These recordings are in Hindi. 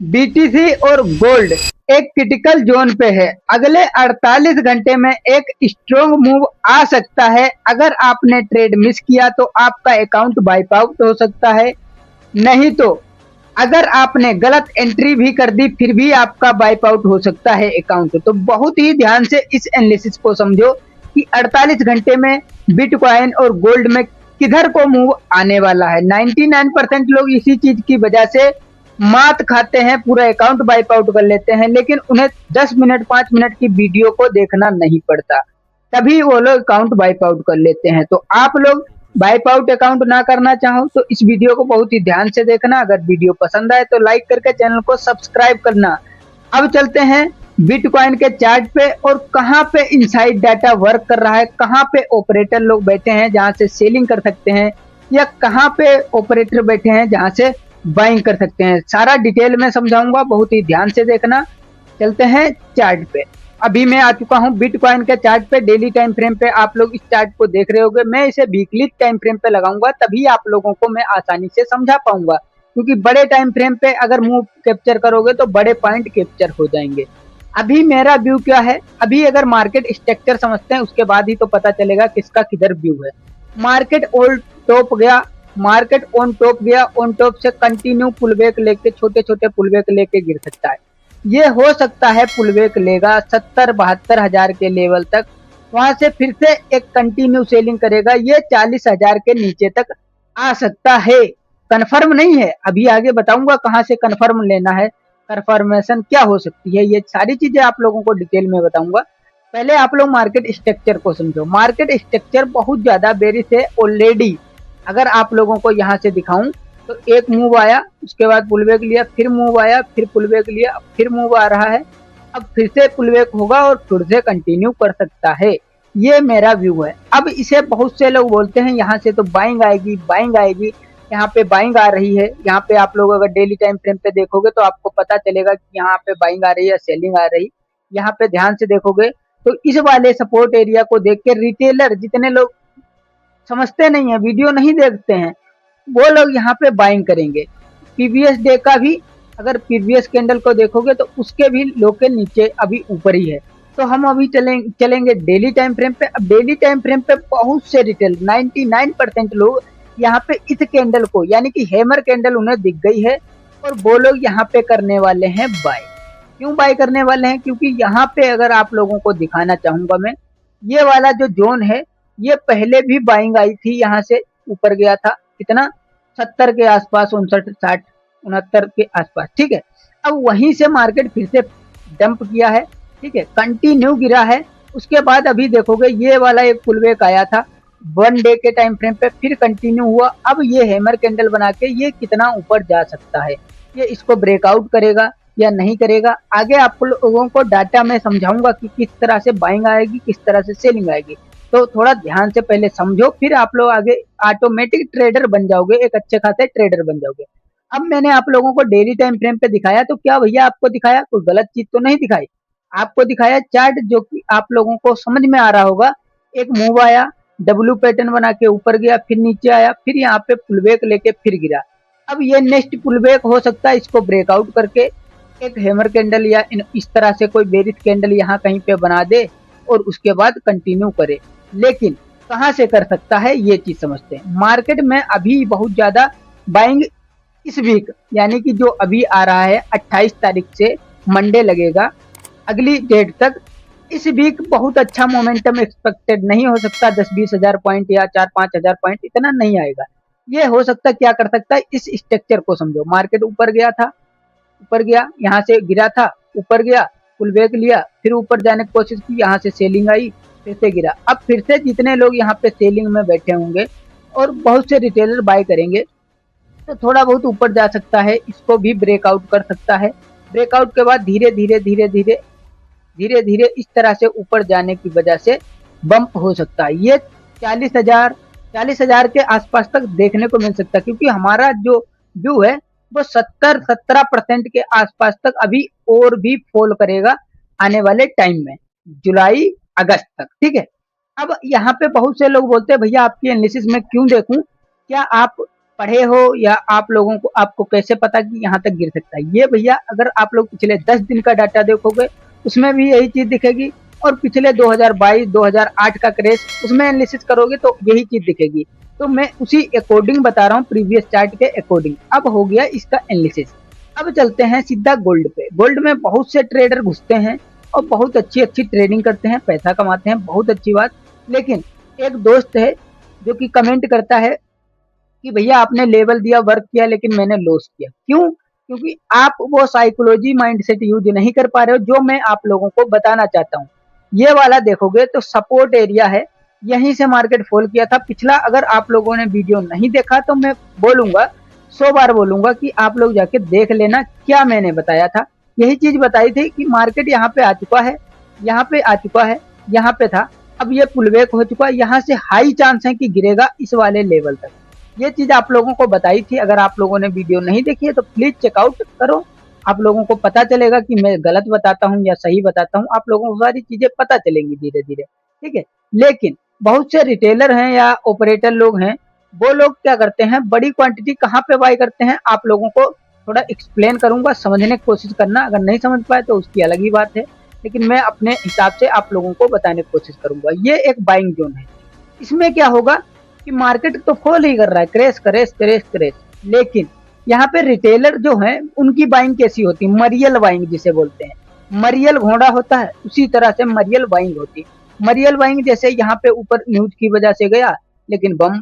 बीटीसी और गोल्ड एक क्रिटिकल जोन पे है। अगले 48 घंटे में एक स्ट्रॉन्ग मूव आ सकता है। अगर आपने ट्रेड मिस किया तो आपका अकाउंट वाइप आउट हो सकता है, नहीं तो अगर आपने गलत एंट्री भी कर दी फिर भी आपका वाइप आउट हो सकता है अकाउंट। तो बहुत ही ध्यान से इस एनालिसिस को समझो कि 48 घंटे में बिटकॉइन और गोल्ड में किधर को मूव आने वाला है। 99% लोग इसी चीज की वजह से मात खाते हैं, पूरा अकाउंट वाइप आउट कर लेते हैं, लेकिन उन्हें 10 मिनट 5 मिनट की वीडियो को देखना नहीं पड़ता, तभी वो लोग अकाउंट वाइप आउट कर लेते हैं। तो आप लोग वाइप आउट अकाउंट ना करना चाहो तो इस वीडियो को बहुत ही ध्यान से देखना। अगर वीडियो पसंद आए तो लाइक करके चैनल को सब्सक्राइब करना। अब चलते हैं बिटकॉइन के चार्ट पे और कहां पे इनसाइड डाटा वर्क कर रहा है, कहां पे ऑपरेटर लोग बैठे हैं जहां से सेलिंग कर सकते हैं, या कहां पे ऑपरेटर बैठे हैं जहां से बाइंग कर सकते हैं। सारा डिटेल में समझाऊंगा, बहुत ही ध्यान से देखना। चलते हैं चार्ट पे। अभी मैं आ चुका हूं बिटकॉइन के चार्ट पे। डेली टाइम फ्रेम पे आप लोग इस चार्ट को देख रहे होंगे। मैं इसे वीकली टाइम फ्रेम पे लगाऊंगा, तभी आप लोगों को मैं आसानी से समझा पाऊंगा, क्योंकि बड़े टाइम फ्रेम पे अगर मूव कैप्चर करोगे तो बड़े पॉइंट कैप्चर हो जाएंगे। अभी मेरा व्यू क्या है, अभी अगर मार्केट स्ट्रक्चर समझते हैं उसके बाद ही तो पता चलेगा किसका किधर व्यू है। मार्केट ऑल टॉप गया, मार्केट ऑन टॉप गया, ऑन टॉप से कंटिन्यू पुलबैक लेके छोटे छोटे पुलबैक लेके गिर सकता है। ये हो सकता है पुलबैक लेगा 70-72 हजार के लेवल तक, वहां से फिर से एक कंटिन्यू सेलिंग करेगा, ये 40 हजार के नीचे तक आ सकता है। कंफर्म नहीं है, अभी आगे बताऊंगा कहां से कंफर्म लेना है, कंफर्मेशन क्या हो सकती है, ये सारी चीजें आप लोगों को डिटेल में बताऊंगा। पहले आप लोग मार्केट स्ट्रक्चर को समझो। मार्केट स्ट्रक्चर बहुत ज्यादा बेरिश है ऑलरेडी। अगर आप लोगों को यहाँ से दिखाऊं तो एक मूव आया, उसके बाद पुलबैक लिया, फिर मूव आया, फिर पुलबैक लिया, फिर मूव आ रहा है, अब फिर से पुलबैक होगा और फिर से कंटिन्यू कर सकता है। ये मेरा व्यू है। अब इसे बहुत से लोग बोलते हैं यहाँ से तो बाइंग आएगी, बाइंग आएगी। यहाँ पे बाइंग आ रही है। यहाँ पे आप लोग अगर डेली टाइम फ्रेम पे देखोगे तो आपको पता चलेगा कि यहाँ पे बाइंग आ रही है या सेलिंग आ रही। यहाँ पे ध्यान से देखोगे तो इस वाले सपोर्ट एरिया को देख के रिटेलर, जितने लोग समझते नहीं है, वीडियो नहीं देखते हैं, वो लोग यहाँ पे बाइंग करेंगे। प्रीवियस डे का भी अगर प्रीवियस कैंडल को देखोगे तो उसके भी लो के नीचे अभी ऊपर ही है। तो हम अभी चलेंगे डेली टाइम फ्रेम पे। अब डेली टाइम फ्रेम पे बहुत से रिटेल 99% लोग यहाँ पे इस कैंडल को, यानी कि हैमर कैंडल उन्हें दिख गई है और वो लोग यहाँ पे करने वाले हैं बाय। क्यों बाय करने वाले हैं, क्योंकि यहाँ पे अगर आप लोगों को दिखाना चाहूंगा मैं, ये वाला जो जोन है ये पहले भी बाइंग आई थी, यहाँ से ऊपर गया था कितना, 70 के आसपास, 59 60 69 के आसपास, ठीक है। अब वहीं से मार्केट फिर से डंप किया है, ठीक है, कंटिन्यू गिरा है। उसके बाद अभी देखोगे ये वाला एक पुलबैक आया था 1 डे के टाइम फ्रेम पे, फिर कंटिन्यू हुआ। अब ये हैमर कैंडल बना के ये कितना ऊपर जा सकता है, ये इसको ब्रेकआउट करेगा या नहीं करेगा, आगे आप लोगों को डाटा में समझाऊंगा कि किस तरह से बाइंग आएगी, किस तरह से सेलिंग आएगी। तो थोड़ा ध्यान से पहले समझो, फिर आप लोग आगे ऑटोमेटिक ट्रेडर बन जाओगे, एक अच्छे खासे ट्रेडर बन जाओगे। अब मैंने आप लोगों को डेली टाइम फ्रेम पे दिखाया, तो क्या भैया आपको दिखाया कोई गलत चीज तो नहीं दिखाई, आपको दिखाया चार्ट जो कि आप लोगों को समझ में आ रहा होगा। एक मूव आया, डब्ल्यू पैटर्न बना के ऊपर गया, फिर नीचे आया, फिर यहाँ पे पुलबैक लेके फिर गिरा। अब ये नेक्स्ट पुलबैक हो सकता है, इसको ब्रेकआउट करके एक हैमर कैंडल या इस तरह से कोई बेरिश कैंडल यहाँ कहीं पे बना दे और उसके बाद कंटिन्यू करे। लेकिन कहां से कर सकता है ये चीज समझते हैं। मार्केट में अभी बहुत ज्यादा बाइंग इस वीक, यानी कि जो अभी आ रहा है 28 तारीख से मंडे लगेगा अगली डेट तक, इस वीक बहुत अच्छा मोमेंटम एक्सपेक्टेड नहीं हो सकता। 10-20 हजार पॉइंट या 4-5 हजार पॉइंट इतना नहीं आएगा। ये हो सकता, क्या कर सकता है, इस स्ट्रक्चर को समझो। मार्केट ऊपर गया था, ऊपर गया, यहाँ से गिरा था, ऊपर गया, पुल बैक लिया, फिर ऊपर जाने की कोशिश की, यहाँ से सेलिंग आई, फिर से गिरा। अब फिर से जितने लोग यहाँ पे सेलिंग में बैठे होंगे और बहुत से रिटेलर बाय करेंगे तो थोड़ा बहुत ऊपर जा सकता है, इसको भी ब्रेकआउट कर सकता है। ब्रेकआउट के बाद धीरे धीरे धीरे धीरे धीरे धीरे इस तरह से ऊपर जाने की वजह से बम्प हो सकता है। ये 40,000 के आसपास तक देखने को मिल सकता है, क्योंकि हमारा जो व्यू है वो 70-17% के आसपास तक अभी और भी फॉल करेगा आने वाले टाइम में, जुलाई अगस्त तक, ठीक है। अब यहाँ पे बहुत से लोग बोलते हैं भैया आपकी एनालिसिस में क्यों देखूं, क्या आप पढ़े हो या आप लोगों को आपको कैसे पता कि यहाँ तक गिर सकता है? ये भैया अगर आप लोग पिछले 10 दिन का डाटा देखोगे उसमें भी यही चीज दिखेगी, और पिछले 2022 2008 का क्रैश उसमें एनालिसिस करोगे तो यही चीज दिखेगी। तो मैं उसी अकॉर्डिंग बता रहा हूँ, प्रीवियस चार्ट के अकॉर्डिंग। अब हो गया इसका एनालिसिस। अब चलते हैं सीधा गोल्ड पे। गोल्ड में बहुत से ट्रेडर घुसते हैं और बहुत अच्छी अच्छी ट्रेडिंग करते हैं, पैसा कमाते हैं, बहुत अच्छी बात। लेकिन एक दोस्त है जो कि कमेंट करता है कि भैया आपने लेवल दिया, वर्क किया, लेकिन मैंने लॉस किया। क्यों? क्योंकि आप वो साइकोलॉजी माइंडसेट यूज नहीं कर पा रहे हो जो मैं आप लोगों को बताना चाहता हूँ। ये वाला देखोगे तो सपोर्ट एरिया है, यहीं से मार्केट फॉल किया था। पिछला अगर आप लोगों ने वीडियो नहीं देखा तो मैं बोलूंगा, 100 बार बोलूंगा कि आप लोग जाके देख लेना क्या मैंने बताया था। यही चीज बताई थी कि मार्केट यहाँ पे आ चुका है, यहाँ पे आ चुका है, यहाँ पे था, अब ये पुलबैक हो चुका है, यहाँ से हाई चांस है कि गिरेगा इस वाले लेवल तक। ये चीज आप लोगों को बताई थी। अगर आप लोगों ने वीडियो नहीं देखी है तो प्लीज चेकआउट करो, आप लोगों को पता चलेगा कि मैं गलत बताता हूँ या सही बताता हूँ। आप लोगों को सारी चीजें पता चलेंगी धीरे धीरे, ठीक है। लेकिन बहुत से रिटेलर हैं या ऑपरेटर लोग हैं, वो लोग क्या करते हैं, बड़ी क्वांटिटी कहाँ पे बाय करते हैं आप लोगों को थोड़ा एक्सप्लेन करूंगा, समझने की कोशिश करना। अगर नहीं समझ पाए तो उसकी अलग ही बात है, लेकिन मैं अपने हिसाब से आप लोगों को बताने की कोशिश करूंगा। ये एक बाइंग जोन है। इसमें क्या होगा कि मार्केट तो फॉल ही कर रहा है, क्रैश क्रैश क्रैश क्रैश, लेकिन यहाँ पे रिटेलर जो है उनकी बाइंग कैसी होती है, मरियल बाइंग जिसे बोलते हैं। मरियल घोड़ा होता है, उसी तरह से मरियल बाइंग होती है। मरियल बाइंग जैसे यहाँ पे ऊपर न्यूज की वजह से गया लेकिन बम,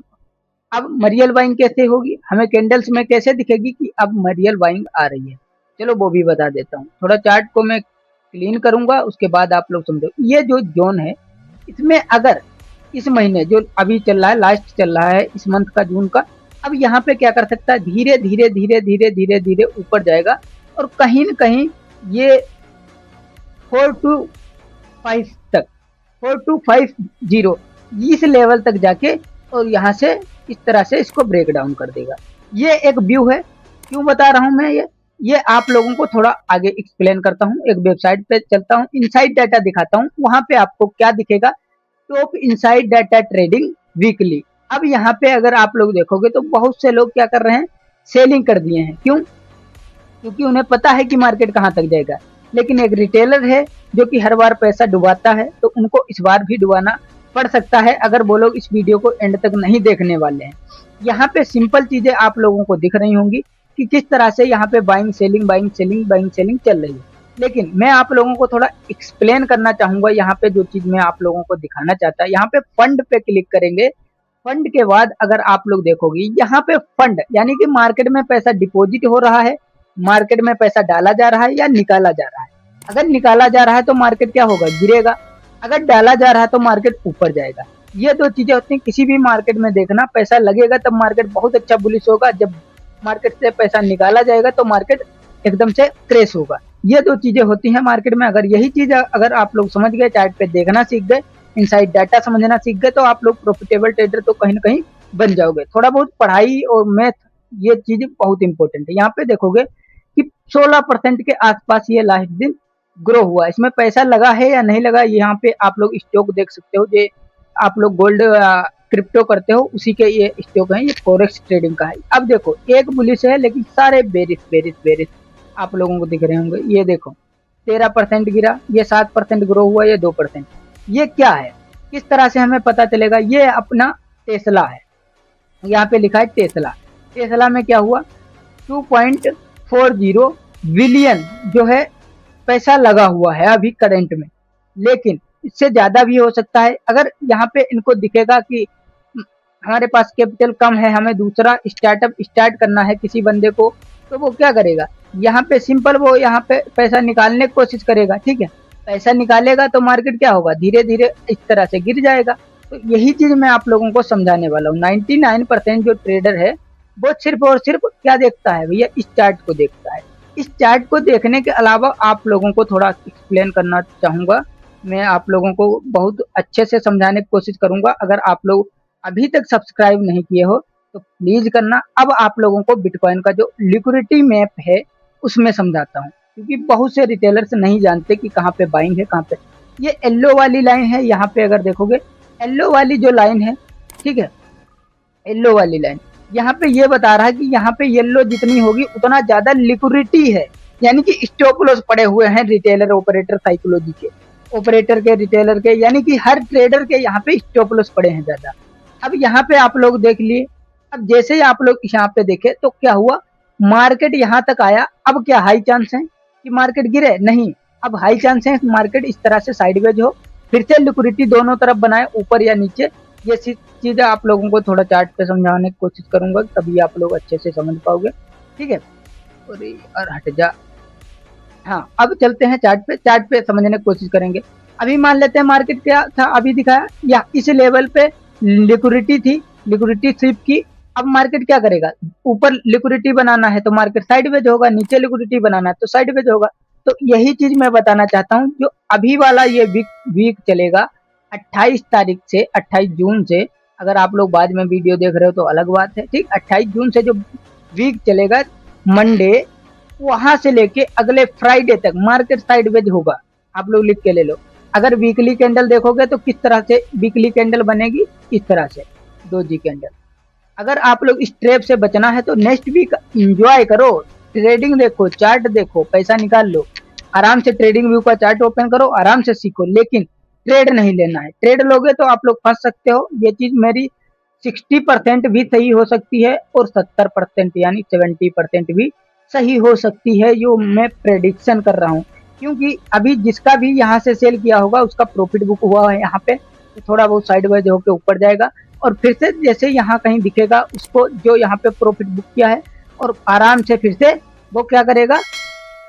अब मरियल बाइंग कैसे होगी, हमें कैंडल्स में कैसे दिखेगी कि अब मरियल बाइंग आ रही है। चलो वो भी बता देता हूँ, थोड़ा चार्ट को मैं क्लीन करूंगा, उसके बाद आप लोग समझो। ये जो जोन है इसमें अगर इस महीने जो अभी चल रहा है, लास्ट चल रहा है इस मंथ का, जून का, अब यहाँ पे क्या कर सकता है, धीरे धीरे धीरे धीरे धीरे धीरे ऊपर जाएगा और कहीं न कहीं ये 425 तक, 4250 इस लेवल तक जाके और यहाँ से इस तरह से इसको ब्रेक डाउन कर देगा। ये एक व्यू है। क्यों बता रहा हूँ मैं ये आप लोगों को थोड़ा आगे एक्सप्लेन करता हूँ। एक वेबसाइट पे चलता हूँ, इनसाइड डाटा दिखाता हूँ, वहां पे आपको क्या दिखेगा, top inside data trading weekly. अब यहाँ पे अगर आप लोग देखोगे तो बहुत से लोग क्या कर रहे हैं, सेलिंग कर दिए हैं। क्यों? क्योंकि उन्हें पता है कि मार्केट कहाँ तक जाएगा। लेकिन एक रिटेलर है जो कि हर बार पैसा डुबाता है, तो उनको इस बार भी डुबाना पड़ सकता है अगर वो लोग इस वीडियो को एंड तक नहीं देखने वाले हैं। यहाँ पे सिंपल चीजें आप लोगों को दिख रही होंगी कि किस तरह से यहाँ पे buying selling buying selling buying selling चल रही है। लेकिन मैं आप लोगों को थोड़ा एक्सप्लेन करना चाहूंगा। यहाँ पे जो चीज मैं आप लोगों को दिखाना चाहता है, यहाँ पे फंड पे क्लिक करेंगे। फंड के बाद अगर आप लोग देखोगे यहाँ पे फंड यानी कि मार्केट में पैसा डिपॉजिट हो रहा है, मार्केट में पैसा डाला जा रहा है या निकाला जा रहा है। अगर निकाला जा रहा है तो मार्केट क्या होगा, गिरेगा। अगर डाला जा रहा है तो मार्केट ऊपर जाएगा। ये दो चीजें होती हैं किसी भी मार्केट में। देखना, पैसा लगेगा तब मार्केट बहुत अच्छा बुलिश होगा, जब मार्केट से पैसा निकाला जाएगा तो मार्केट एकदम से क्रैश होगा। ये दो चीजें होती हैं मार्केट में। अगर यही चीज अगर आप लोग समझ गए, चार्ट पे देखना सीख गए, इनसाइड डाटा समझना सीख गए, तो आप लोग प्रॉफिटेबल ट्रेडर तो कहीं ना कहीं बन जाओगे। थोड़ा बहुत पढ़ाई और मैथ, ये चीज बहुत इंपॉर्टेंट है। यहाँ पे देखोगे कि 16% के आसपास ये लास्ट दिन ग्रो हुआ। इसमें पैसा लगा है या नहीं लगा, यहाँ पे आप लोग स्टॉक देख सकते हो। ये आप लोग गोल्ड क्रिप्टो करते हो उसी के ये स्टॉक है, ये फॉरेक्स ट्रेडिंग का है। अब देखो एक बुलिश है लेकिन सारे बेरिश बेरिश बेरिश आप लोगों को दिख रहे होंगे। ये देखो 13% गिरा, ये 7% ग्रो हुआ, ये 2%। ये क्या है, किस तरह से हमें पता चलेगा? ये अपना टेस्ला है, यहाँ पे लिखा है टेस्ला। टेस्ला में क्या हुआ, 2.40 बिलियन जो है पैसा लगा हुआ है अभी करंट में, लेकिन इससे ज्यादा भी हो सकता है। अगर यहाँ पे इनको दिखेगा कि हमारे पास कैपिटल कम है, हमें दूसरा स्टार्टअप स्टार्ट करना है किसी बंदे को, तो वो क्या करेगा, यहाँ पे सिंपल वो यहाँ पे पैसा निकालने की कोशिश करेगा। ठीक है, पैसा निकालेगा तो मार्केट क्या होगा, धीरे धीरे इस तरह से गिर जाएगा। तो यही चीज मैं आप लोगों को समझाने वाला हूँ। 99% जो ट्रेडर है वो सिर्फ और सिर्फ क्या देखता है भैया, इस चार्ट को देखता है। इस चार्ट को देखने के अलावा आप लोगों को थोड़ा एक्सप्लेन करना चाहूंगा। मैं आप लोगों को बहुत अच्छे से समझाने की कोशिश करूंगा। अगर आप लोग अभी तक सब्सक्राइब नहीं किए हो तो प्लीज करना। अब आप लोगों को बिटकॉइन का जो लिक्विडिटी मैप है उसमें समझाता हूँ, क्योंकि बहुत से रिटेलर्स नहीं जानते कि कहाँ पे बाइंग है कहाँ पे। ये येलो वाली लाइन है, यहाँ पे अगर देखोगे येलो वाली जो लाइन है, ठीक है, येलो वाली लाइन, यहाँ पे ये बता रहा है कि यहाँ पे येलो जितनी होगी उतना ज्यादा लिक्विडिटी है, यानी कि स्टॉप लॉस पड़े हुए हैं रिटेलर ऑपरेटर साइकोलॉजी के, ऑपरेटर के, रिटेलर के, यानी कि हर ट्रेडर के यहाँ पे स्टॉप लॉस पड़े हैं ज्यादा। अब यहाँ पे आप लोग देख लिए, अब जैसे ही आप लोग यहाँ पे देखे तो क्या हुआ, मार्केट यहाँ तक आया। अब क्या हाई चांस है कि मार्केट गिरे? नहीं, अब हाई चांस है मार्केट इस तरह से साइडवेज हो, फिर से लिक्विडिटी दोनों तरफ बनाए, ऊपर या नीचे। ये चीजें आप लोगों को थोड़ा चार्ट पे समझाने की कोशिश करूंगा, तभी आप लोग अच्छे से समझ पाओगे। ठीक है, और हट जा। हाँ, अब चलते हैं चार्ट पे, चार्ट पे समझने की कोशिश करेंगे। अभी मान लेते हैं मार्केट क्या था, अभी दिखाया या इस लेवल पे लिक्विडिटी थी, लिक्विडिटी स्वीप की। अब मार्केट क्या करेगा, ऊपर लिक्विडिटी बनाना है तो मार्केट साइडवेज होगा, नीचे लिक्विडिटी बनाना है तो साइडवेज होगा। तो यही चीज मैं बताना चाहता हूँ, जो अभी वाला ये वीक चलेगा 28 तारीख से, 28 जून से। अगर आप लोग बाद में वीडियो देख रहे हो तो अलग बात है, ठीक। 28 जून से जो वीक चलेगा, मंडे, वहां से लेके अगले फ्राइडे तक मार्केट साइडवेज होगा। आप लोग लिख के ले लो। अगर वीकली कैंडल देखोगे तो किस तरह से वीकली कैंडल बनेगी, इस तरह से, दो जी कैंडल। अगर आप लोग इस ट्रैप से बचना है तो नेक्स्ट वीक एंजॉय करो, ट्रेडिंग देखो, चार्ट देखो, पैसा निकाल लो, आराम से ट्रेडिंग व्यू का चार्ट ओपन करो, आराम से सीखो, लेकिन ट्रेड नहीं लेना है। ट्रेड लोगे तो आप लोग फंस सकते हो। ये चीज मेरी 60% भी सही हो सकती है और 70% यानी 70% भी सही हो सकती है, जो मैं प्रेडिक्शन कर रहा हूँ। क्योंकि अभी जिसका भी यहाँ से सेल किया होगा उसका प्रॉफिट बुक हुआ है यहाँ पे, तो थोड़ा बहुत साइडवेज होकर ऊपर जाएगा और फिर से जैसे यहाँ कहीं दिखेगा उसको, जो यहाँ पे प्रॉफिट बुक किया है, और आराम से फिर से वो क्या करेगा,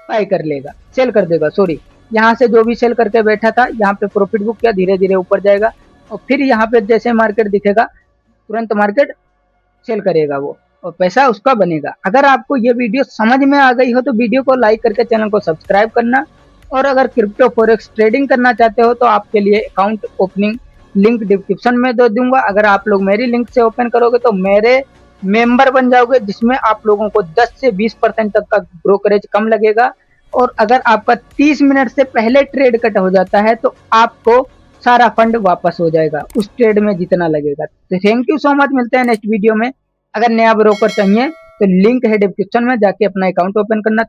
बाय कर लेगा, सेल कर देगा, सॉरी। यहाँ से जो भी सेल करके बैठा था यहाँ पे प्रॉफिट बुक किया, धीरे धीरे ऊपर जाएगा और फिर यहाँ पे जैसे मार्केट दिखेगा तुरंत मार्केट सेल करेगा वो, और पैसा उसका बनेगा। अगर आपको ये वीडियो समझ में आ गई हो तो वीडियो को लाइक करके चैनल को सब्सक्राइब करना। और अगर क्रिप्टो फॉरेक्स ट्रेडिंग करना चाहते हो तो आपके लिए अकाउंट ओपनिंग लिंक डिस्क्रिप्शन में दे दूंगा। अगर आप लोग मेरी लिंक से ओपन करोगे तो मेरे मेंबर बन जाओगे, जिसमें आप लोगों को 10 से 20% तक का ब्रोकरेज कम लगेगा। और अगर आपका 30 मिनट से पहले ट्रेड कट हो जाता है तो आपको सारा फंड वापस हो जाएगा उस ट्रेड में जितना लगेगा। तो थैंक यू सो मच, मिलते हैं नेक्स्ट वीडियो में। अगर नया ब्रोकर चाहिए तो लिंक है डिस्क्रिप्शन में, जाके अपना अकाउंट ओपन करना।